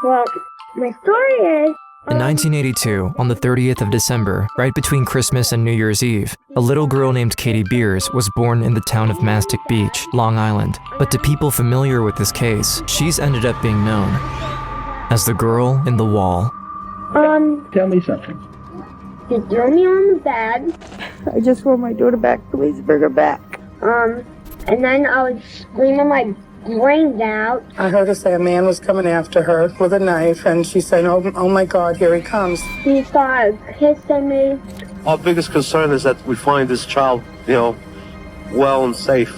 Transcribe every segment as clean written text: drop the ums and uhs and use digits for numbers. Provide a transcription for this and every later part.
Well, my story is... In 1982, on the 30th of December, right between Christmas and New Year's Eve, a little girl named Katie Beers was born in the town of Mastic Beach, Long Island. But to people familiar with this case, she's ended up being known as the girl in the wall. Tell me something. He threw me on the bed. I just want my daughter back. Please bring her back. And then I was screaming my brains out. I heard her say a man was coming after her with a knife, and she said, oh my God, here he comes. He started kissing me. Our biggest concern is that we find this child, well and safe.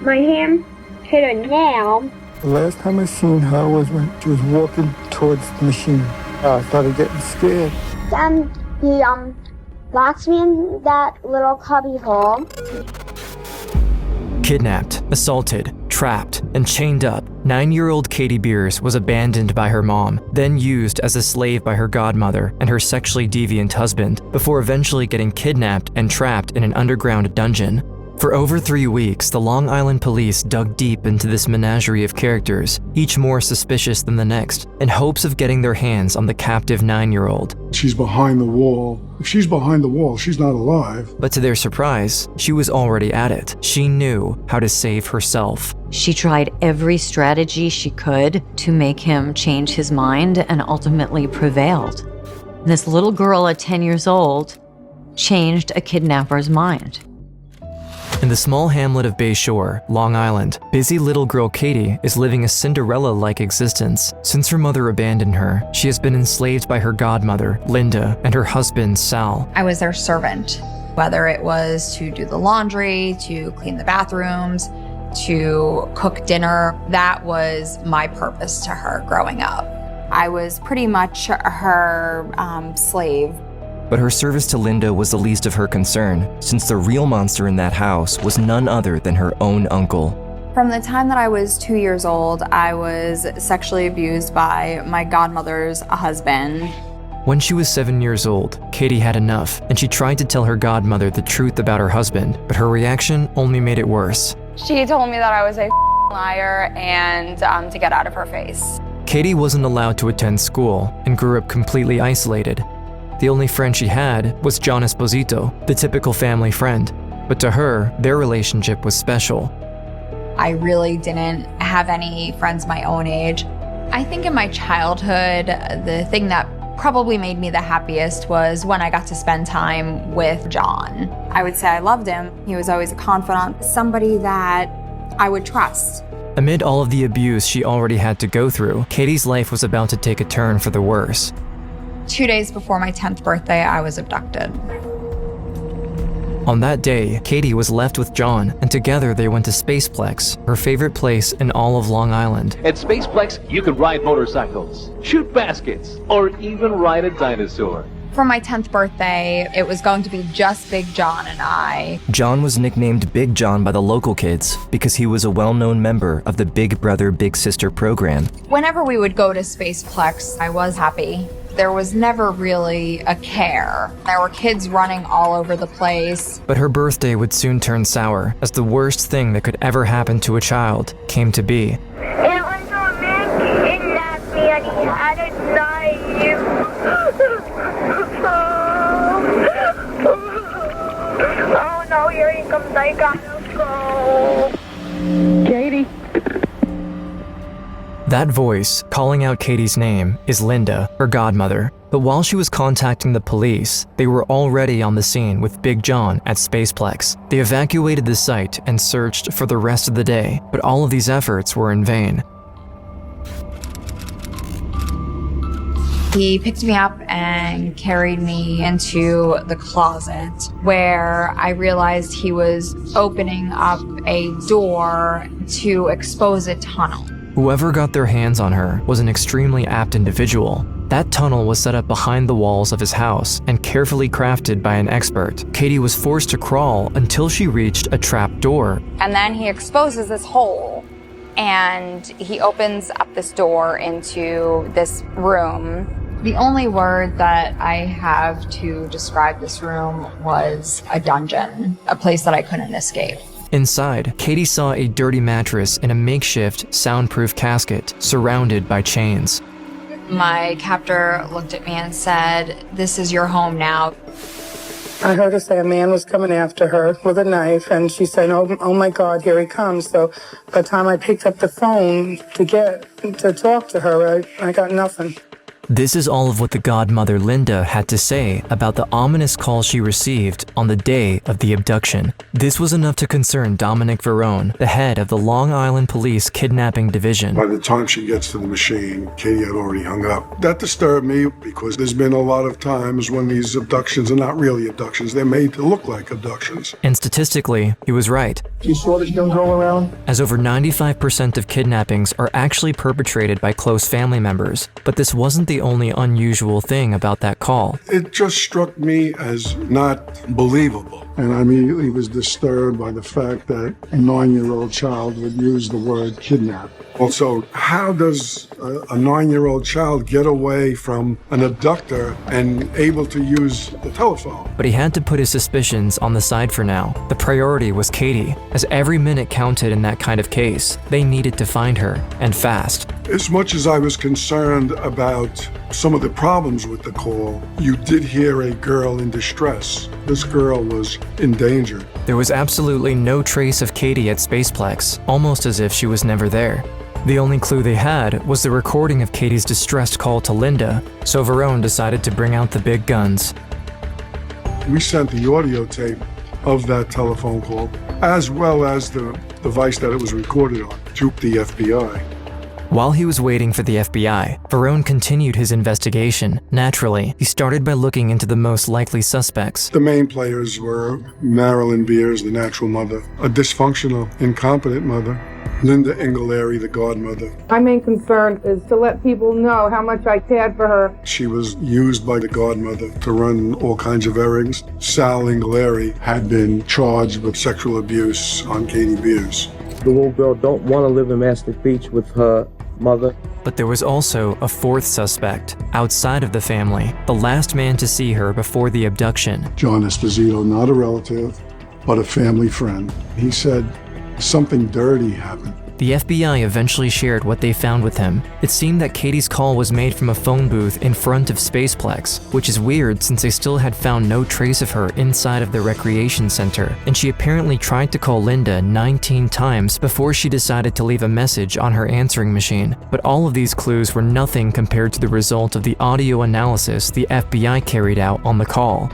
My hand hit a nail. The last time I seen her was when she was walking towards the machine. I started getting scared. Then he locks me in that little cubby hole. Kidnapped, assaulted, trapped, and chained up, 9-year-old Katie Beers was abandoned by her mom, then used as a slave by her godmother and her sexually deviant husband, before eventually getting kidnapped and trapped in an underground dungeon. For over 3 weeks, the Long Island police dug deep into this menagerie of characters, each more suspicious than the next, in hopes of getting their hands on the captive 9-year-old. She's behind the wall. If she's behind the wall, she's not alive. But to their surprise, she was already at it. She knew how to save herself. She tried every strategy she could to make him change his mind and ultimately prevailed. This little girl at 10 years old changed a kidnapper's mind. In the small hamlet of Bay Shore, Long Island, busy little girl Katie is living a Cinderella-like existence. Since her mother abandoned her, she has been enslaved by her godmother, Linda, and her husband, Sal. I was their servant, whether it was to do the laundry, to clean the bathrooms, to cook dinner. That was my purpose to her growing up. I was pretty much her slave. But her service to Linda was the least of her concern, since the real monster in that house was none other than her own uncle. From the time that I was 2 years old, I was sexually abused by my godmother's husband. When she was 7 years old, Katie had enough, and she tried to tell her godmother the truth about her husband, but her reaction only made it worse. She told me that I was a liar and to get out of her face. Katie wasn't allowed to attend school and grew up completely isolated. The only friend she had was John Esposito, the typical family friend. But to her, their relationship was special. I really didn't have any friends my own age. I think in my childhood, the thing that probably made me the happiest was when I got to spend time with John. I would say I loved him. He was always a confidant, somebody that I would trust. Amid all of the abuse she already had to go through, Katie's life was about to take a turn for the worse. 2 days before my 10th birthday, I was abducted. On that day, Katie was left with John, and together they went to Spaceplex, her favorite place in all of Long Island. At Spaceplex, you could ride motorcycles, shoot baskets, or even ride a dinosaur. For my 10th birthday, it was going to be just Big John and I. John was nicknamed Big John by the local kids because he was a well-known member of the Big Brother Big Sister program. Whenever we would go to Spaceplex, I was happy. There was never really a care. There were kids running all over the place. But her birthday would soon turn sour, as the worst thing that could ever happen to a child came to be. It was a man kidnapped me and he had a knife. Oh no, here he comes. I gotta go. Katie. That voice, calling out Katie's name, is Linda, her godmother. But while she was contacting the police, they were already on the scene with Big John at Spaceplex. They evacuated the site and searched for the rest of the day, but all of these efforts were in vain. He picked me up and carried me into the closet, where I realized he was opening up a door to expose a tunnel. Whoever got their hands on her was an extremely apt individual. That tunnel was set up behind the walls of his house and carefully crafted by an expert. Katie was forced to crawl until she reached a trap door. And then he exposes this hole, and he opens up this door into this room. The only word that I have to describe this room was a dungeon, a place that I couldn't escape. Inside, Katie saw a dirty mattress in a makeshift, soundproof casket surrounded by chains. My captor looked at me and said, "This is your home now." I heard her say a man was coming after her with a knife, and she said, oh my God, here he comes. So by the time I picked up the phone to talk to her, I got nothing. This is all of what the godmother Linda had to say about the ominous call she received on the day of the abduction. This was enough to concern Dominic Verone, the head of the Long Island Police Kidnapping Division. By the time she gets to the machine, Katie had already hung up. That disturbed me because there's been a lot of times when these abductions are not really abductions. They're made to look like abductions. And statistically, he was right, You saw this young girl around? as over 95% of kidnappings are actually perpetrated by close family members. But this wasn't the only unusual thing about that call. It just struck me as not believable. And I immediately was disturbed by the fact that a 9-year-old child would use the word kidnap. Also, how does a 9-year-old child get away from an abductor and able to use the telephone? But he had to put his suspicions on the side for now. The priority was Katie, as every minute counted in that kind of case. They needed to find her, and fast. As much as I was concerned about some of the problems with the call, you did hear a girl in distress. This girl was in danger. There was absolutely no trace of Katie at Spaceplex, almost as if she was never there. The only clue they had was the recording of Katie's distressed call to Linda, so Verone decided to bring out the big guns. We sent the audio tape of that telephone call, as well as the device that it was recorded on, to the FBI. While he was waiting for the FBI, Verone continued his investigation. Naturally, he started by looking into the most likely suspects. The main players were Marilyn Beers, the natural mother, a dysfunctional, incompetent mother, Linda Engelary, the godmother. My main concern is to let people know how much I cared for her. She was used by the godmother to run all kinds of errands. Sal Engelary had been charged with sexual abuse on Katie Beers. The little girl don't want to live in Mastic Beach with her mother. But there was also a fourth suspect, outside of the family, the last man to see her before the abduction. John Esposito, not a relative, but a family friend. He said something dirty happened. The FBI eventually shared what they found with him. It seemed that Katie's call was made from a phone booth in front of Spaceplex, which is weird since they still had found no trace of her inside of the recreation center, and she apparently tried to call Linda 19 times before she decided to leave a message on her answering machine. But all of these clues were nothing compared to the result of the audio analysis the FBI carried out on the call.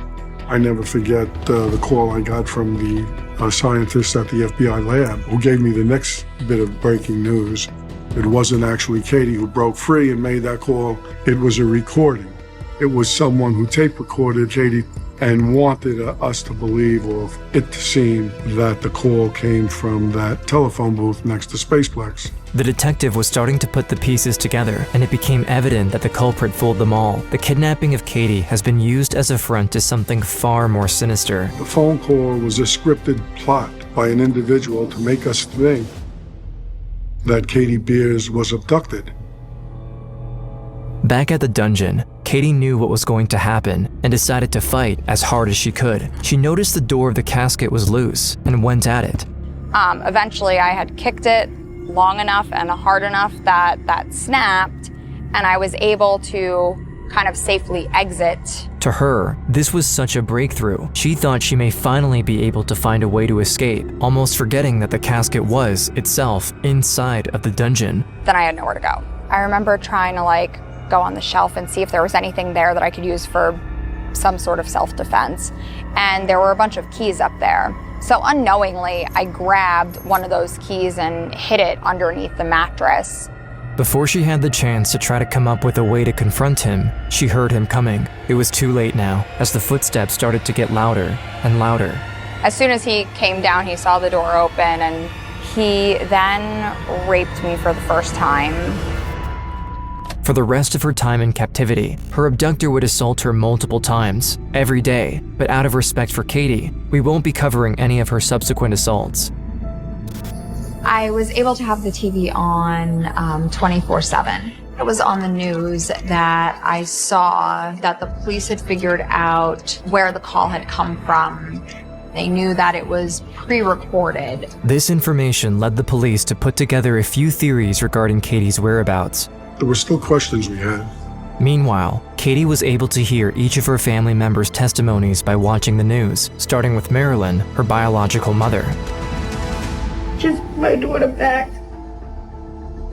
I never forget the call I got from the scientist at the FBI lab who gave me the next bit of breaking news. It wasn't actually Katie who broke free and made that call. It was a recording. It was someone who tape recorded Katie and wanted us to believe, or it to seem, that the call came from that telephone booth next to Spaceplex. The detective was starting to put the pieces together, and it became evident that the culprit fooled them all. The kidnapping of Katie has been used as a front to something far more sinister. The phone call was a scripted plot by an individual to make us think that Katie Beers was abducted. Back at the dungeon, Katie knew what was going to happen and decided to fight as hard as she could. She noticed the door of the casket was loose and went at it. Eventually, I had kicked it long enough and hard enough that snapped, and I was able to kind of safely exit. To her, this was such a breakthrough. She thought she may finally be able to find a way to escape, almost forgetting that the casket was, itself, inside of the dungeon. Then I had nowhere to go. I remember trying to go on the shelf and see if there was anything there that I could use for some sort of self-defense. And there were a bunch of keys up there. So unknowingly, I grabbed one of those keys and hid it underneath the mattress. Before she had the chance to try to come up with a way to confront him, she heard him coming. It was too late now, as the footsteps started to get louder and louder. As soon as he came down, he saw the door open, and he then raped me for the first time. For the rest of her time in captivity, her abductor would assault her multiple times, every day, but out of respect for Katie, we won't be covering any of her subsequent assaults. I was able to have the TV on 24/7. It was on the news that I saw that the police had figured out where the call had come from. They knew that it was pre-recorded. This information led the police to put together a few theories regarding Katie's whereabouts. There were still questions we had. Meanwhile, Katie was able to hear each of her family members' testimonies by watching the news, starting with Marilyn, her biological mother. Just my daughter back.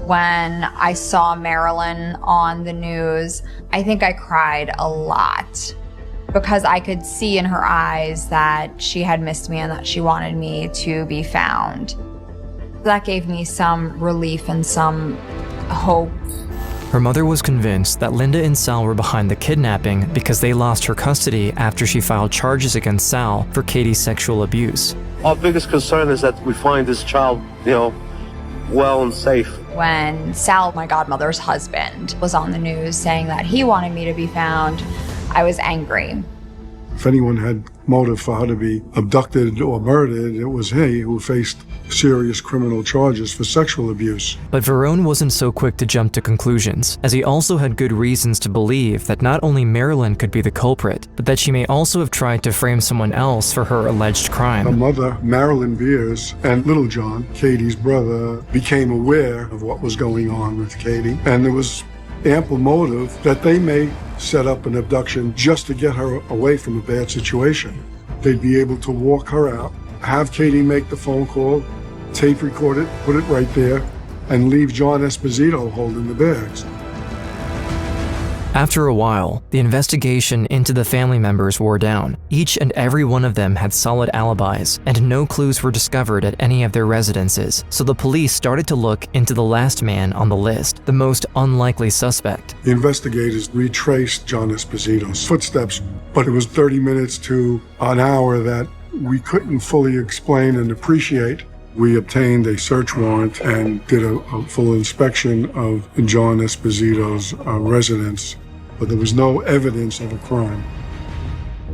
When I saw Marilyn on the news, I think I cried a lot because I could see in her eyes that she had missed me and that she wanted me to be found. That gave me some relief and some hope. Her mother was convinced that Linda and Sal were behind the kidnapping because they lost her custody after she filed charges against Sal for Katie's sexual abuse. Our biggest concern is that we find this child, well and safe. When Sal, my godmother's husband, was on the news saying that he wanted me to be found, I was angry. If anyone had motive for her to be abducted or murdered, it was he who faced serious criminal charges for sexual abuse. But Verone wasn't so quick to jump to conclusions, as he also had good reasons to believe that not only Marilyn could be the culprit, but that she may also have tried to frame someone else for her alleged crime. Her mother, Marilyn Beers, and Little John, Katie's brother, became aware of what was going on with Katie, and there was ample motive that they may set up an abduction just to get her away from a bad situation. They'd be able to walk her out, have Katie make the phone call, tape record it, put it right there, and leave John Esposito holding the bags. After a while, the investigation into the family members wore down. Each and every one of them had solid alibis, and no clues were discovered at any of their residences, so the police started to look into the last man on the list, the most unlikely suspect. The investigators retraced John Esposito's footsteps, but it was 30 minutes to an hour that we couldn't fully explain and appreciate. We obtained a search warrant and did a full inspection of John Esposito's residence, but there was no evidence of a crime.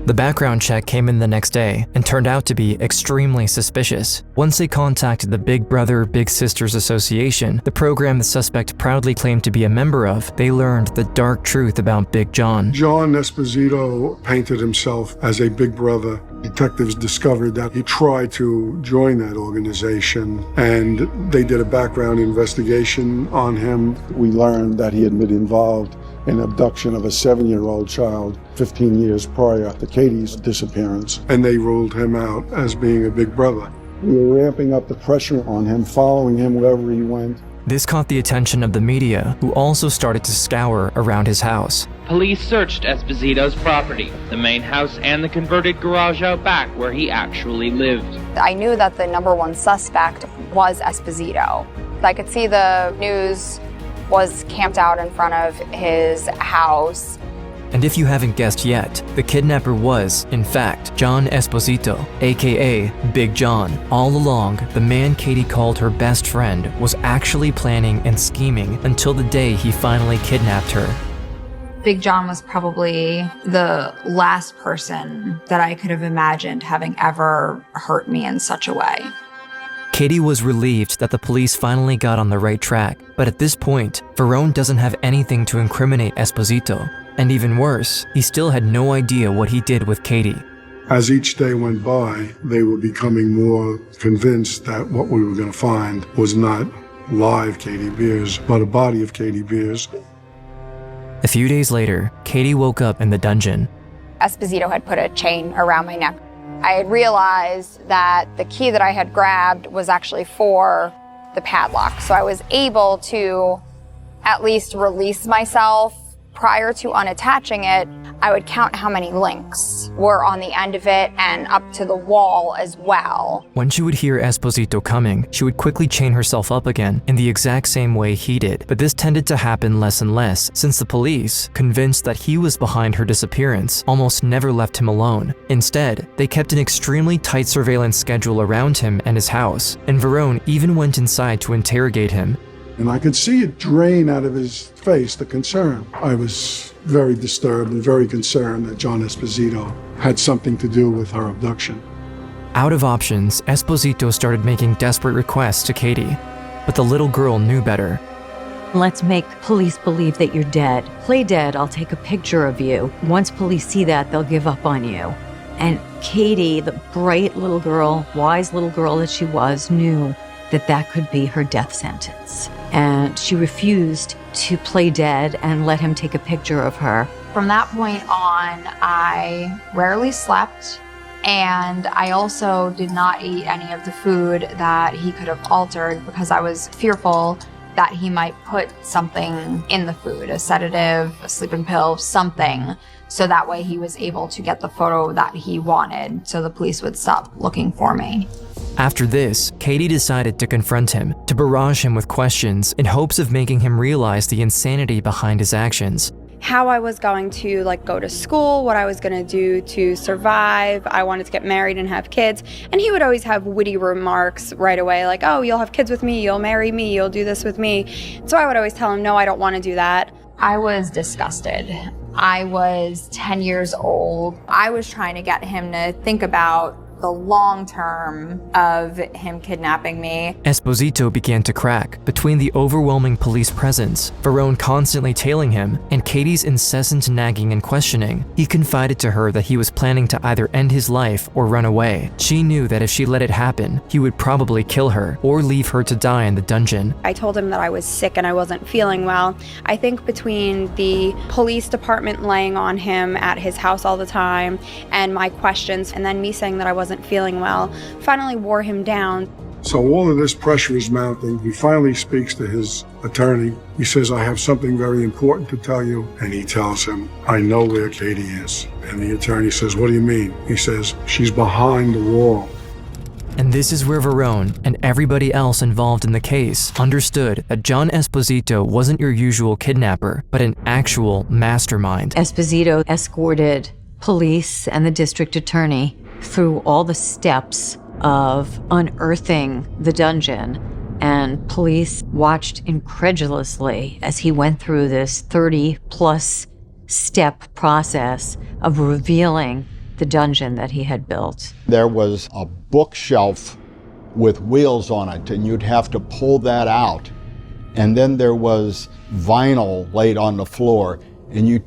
The background check came in the next day and turned out to be extremely suspicious. Once they contacted the Big Brother Big Sisters Association, the program the suspect proudly claimed to be a member of, they learned the dark truth about Big John. John Esposito painted himself as a big brother. Detectives discovered that he tried to join that organization, and they did a background investigation on him. We learned that he had been involved in abduction of a 7-year-old child 15 years prior to Katie's disappearance, and they ruled him out as being a big brother. We were ramping up the pressure on him, following him wherever he went. This caught the attention of the media, who also started to scour around his house. Police searched Esposito's property, the main house and the converted garage out back where he actually lived. I knew that the number one suspect was Esposito. I could see the news was camped out in front of his house. And if you haven't guessed yet, the kidnapper was, in fact, John Esposito, aka Big John. All along, the man Katie called her best friend was actually planning and scheming until the day he finally kidnapped her. Big John was probably the last person that I could have imagined having ever hurt me in such a way. Katie was relieved that the police finally got on the right track, but at this point, Verone doesn't have anything to incriminate Esposito. And even worse, he still had no idea what he did with Katie. As each day went by, they were becoming more convinced that what we were going to find was not live Katie Beers, but a body of Katie Beers. A few days later, Katie woke up in the dungeon. Esposito had put a chain around my neck. I had realized that the key that I had grabbed was actually for the padlock, so I was able to at least release myself. Prior to unattaching it, I would count how many links were on the end of it and up to the wall as well. When she would hear Esposito coming, she would quickly chain herself up again in the exact same way he did. But this tended to happen less and less, since the police, convinced that he was behind her disappearance, almost never left him alone. Instead, they kept an extremely tight surveillance schedule around him and his house, and Verone even went inside to interrogate him. And I could see it drain out of his face, the concern. I was very disturbed and very concerned that John Esposito had something to do with her abduction. Out of options, Esposito started making desperate requests to Katie. But the little girl knew better. Let's make police believe that you're dead. Play dead, I'll take a picture of you. Once police see that, they'll give up on you. And Katie, the bright little girl, wise little girl that she was, knew that that could be her death sentence. and she refused to play dead and let him take a picture of her. From that point on, I rarely slept, and I also did not eat any of the food that he could have altered because I was fearful that he might put something in the food, a sedative, a sleeping pill, something, so that way he was able to get the photo that he wanted, so the police would stop looking for me. After this, Katie decided to confront him, to barrage him with questions in hopes of making him realize the insanity behind his actions. How I was going to go to school, what I was going to do to survive. I wanted to get married and have kids. And he would always have witty remarks right away, like, oh, you'll have kids with me, you'll marry me, you'll do this with me. So I would always tell him, no, I don't want to do that. I was disgusted. I was 10 years old. I was trying to get him to think about the long term of him kidnapping me. Esposito began to crack between the overwhelming police presence, Verone constantly tailing him, and Katie's incessant nagging and questioning. He confided to her that he was planning to either end his life or run away. She knew that if she let it happen, he would probably kill her or leave her to die in the dungeon. I told him that I was sick and I wasn't feeling well. I think between the police department laying on him at his house all the time and my questions, and then me saying that I wasn't feeling well, finally wore him down. So all of this pressure is mounting. He finally speaks to his attorney. He says, I have something very important to tell you. And he tells him, I know where Katie is. And the attorney says, what do you mean? He says, she's behind the wall. And this is where Verone and everybody else involved in the case understood that John Esposito wasn't your usual kidnapper, but an actual mastermind. Esposito escorted police and the district attorney through all the steps of unearthing the dungeon, and police watched incredulously as he went through this 30-plus step process of revealing the dungeon that he had built. There was a bookshelf with wheels on it, and you'd have to pull that out. And then there was vinyl laid on the floor, and you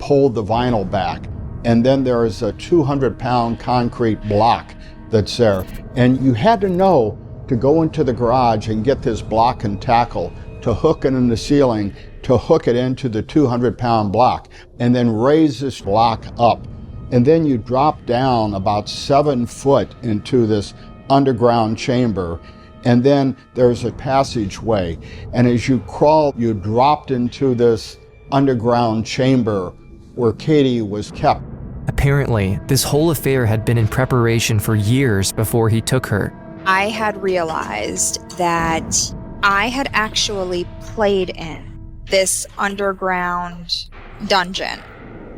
pull the vinyl back. And then there is a 200-pound concrete block that's there. And you had to know to go into the garage and get this block and tackle, to hook it in the ceiling, to hook it into the 200-pound block, and then raise this block up. And then you drop down about 7 foot into this underground chamber. And then there's a passageway. And as you crawl, you dropped into this underground chamber where Katie was kept. Apparently, this whole affair had been in preparation for years before he took her. I had realized that I had actually played in this underground dungeon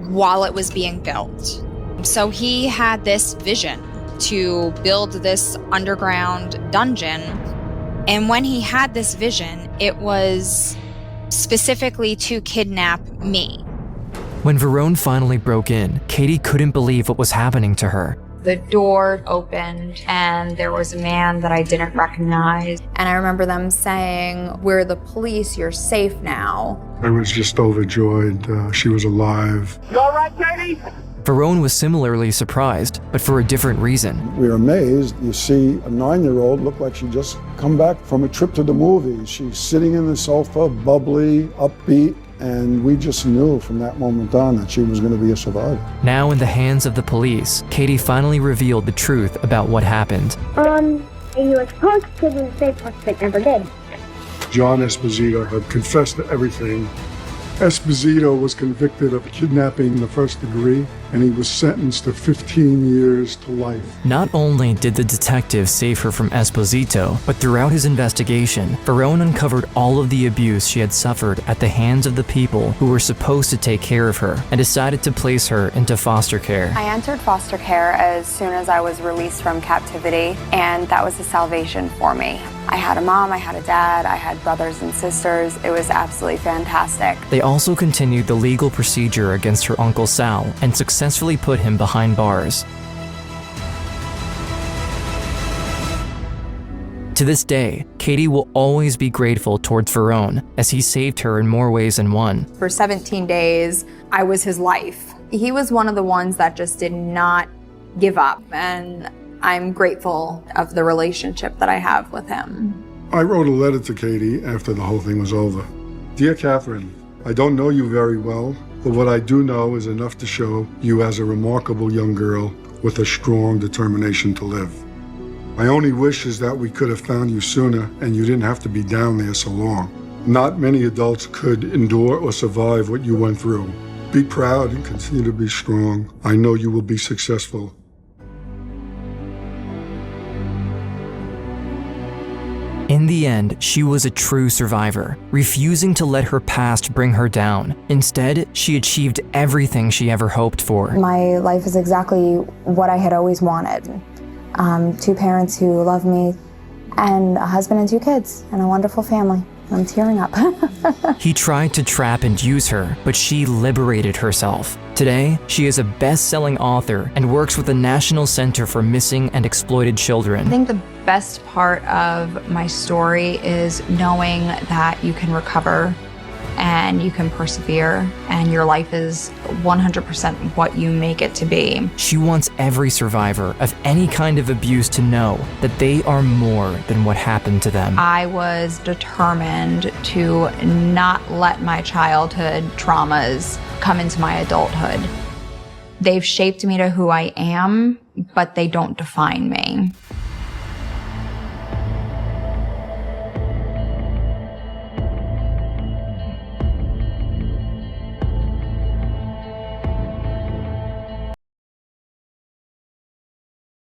while it was being built. So he had this vision to build this underground dungeon. And when he had this vision, it was specifically to kidnap me. When Verone finally broke in, Katie couldn't believe what was happening to her. The door opened and there was a man that I didn't recognize. And I remember them saying, we're the police, you're safe now. I was just overjoyed. She was alive. You all right, Katie? Verone was similarly surprised, but for a different reason. We were amazed. You see a 9-year-old look like she just come back from a trip to the movies. She's sitting in the sofa, bubbly, upbeat, and we just knew from that moment on that she was going to be a survivor. Now in the hands of the police, Katie finally revealed the truth about what happened. He was supposed to do the safe work, but never did. John Esposito had confessed to everything. Esposito was convicted of kidnapping in the first degree, and he was sentenced to 15 years to life. Not only did the detective save her from Esposito, but throughout his investigation, Verone uncovered all of the abuse she had suffered at the hands of the people who were supposed to take care of her, and decided to place her into foster care. I entered foster care as soon as I was released from captivity, and that was a salvation for me. I had a mom, I had a dad, I had brothers and sisters. It was absolutely fantastic. They also continued the legal procedure against her Uncle Sal and successfully put him behind bars. To this day, Katie will always be grateful towards Verone, as he saved her in more ways than one. For 17 days, I was his life. He was one of the ones that just did not give up, and I'm grateful of the relationship that I have with him. I wrote a letter to Katie after the whole thing was over. Dear Catherine, I don't know you very well, but what I do know is enough to show you as a remarkable young girl with a strong determination to live. My only wish is that we could have found you sooner and you didn't have to be down there so long. Not many adults could endure or survive what you went through. Be proud and continue to be strong. I know you will be successful. In the end, she was a true survivor, refusing to let her past bring her down. Instead, she achieved everything she ever hoped for. My life is exactly what I had always wanted. 2 parents who love me, and a husband and 2 kids, and a wonderful family. I'm tearing up. He tried to trap and use her, but she liberated herself. Today, she is a best-selling author and works with the National Center for Missing and Exploited Children. I think the best part of my story is knowing that you can recover and you can persevere and your life is 100% what you make it to be. She wants every survivor of any kind of abuse to know that they are more than what happened to them. I was determined to not let my childhood traumas come into my adulthood. They've shaped me to who I am, but they don't define me.